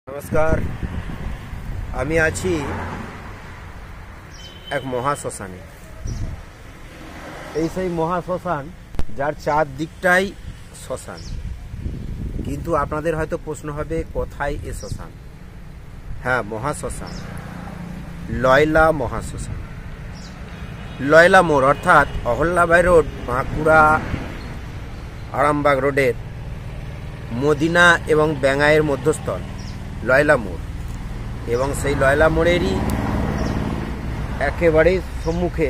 नमस्कार। আমি আছি এক মহাশ্মশানে। এই সেই মহাশ্মশান যার চারদিকটাই শ্মশান। কিন্তু আপনাদের হয়তো প্রশ্ন হবে কোথায় এই শ্মশান? হ্যাঁ, মহাশ্মশান, লয়লা মহাশ্মশান, লয়লা মোড় অর্থাৎ অহল্যাবাই রোড, বাঁকুড়া আরামবাগ রোডের মদিনা এবং ব্যাঙ্গাইয়ের মধ্যস্থল লয়লা মোড়, এবং সেই লয়লা মোড়েরই একেবারে সম্মুখে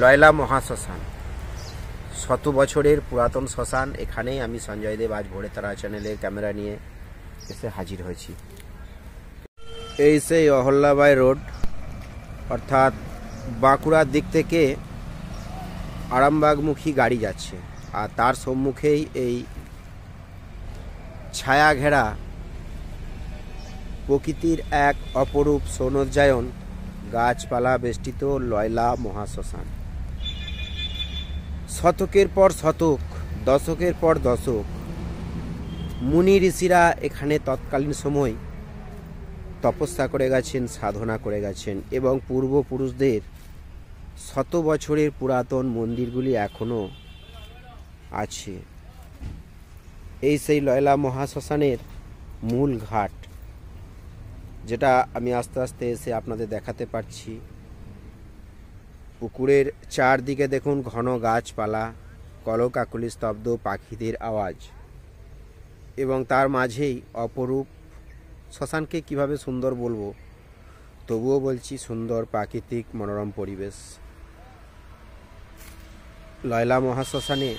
লয়লা মহাশ্মশান, 100 বছরের পুরাতন শ্মশান। এখানেই আমি সঞ্জয় দেব আজ ভোরে তারা চ্যানেলের ক্যামেরা নিয়ে এসে হাজির হয়েছি। এই সেই অহল্যাবাই রোড অর্থাৎ বাঁকুড়ার দিক থেকে আরামবাগমুখী গাড়ি যাচ্ছে, আর তার সম্মুখেই এই ছায়া ঘেরা প্রকৃতির এক অপরূপ সৌন্দর্যায়ন গাছপালা বেষ্টিত লয়লা মহাশ্মশান। শতকের পর শতক, দশকের পর দশক মুনি ঋষিরা এখানে তৎকালীন সময় তপস্যা করে গেছেন, সাধনা করে গেছেন, এবং পূর্বপুরুষদের 100 বছরের পুরাতন মন্দিরগুলি এখনও আছে। এই সেই লয়লা মহাশ্মশানের মূল ঘাট, যেটা আমি আস্তে আস্তে এসে আপনাদের দেখাতে পারছি। পুকুরের চারদিকে দেখুন ঘন গাছপালা, কলকাকলি স্তব্ধ পাখিদের আওয়াজ, এবং তার মাঝেই অপরূপ শ্মশানকে কিভাবে সুন্দর বলবো, তবুও বলছি সুন্দর প্রাকৃতিক মনোরম পরিবেশ। লয়লা মহাশ্মশানে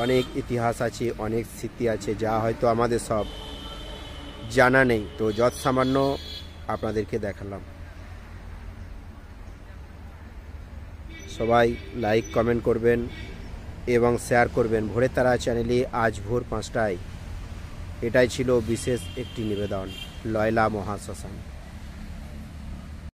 অনেক ইতিহাস আছে, অনেক স্মৃতি আছে, যা হয়তো আমাদের সব জানা নেই। তো যৎ সামান্য আপনাদেরকে দেখালাম। সবাই লাইক কমেন্ট করবেন এবং শেয়ার করবেন ভোরে তারা চ্যানেলে আজ ভোর 5টায়। এটাই ছিল বিশেষ একটি নিবেদন, লয়লা মহাশ্মশান।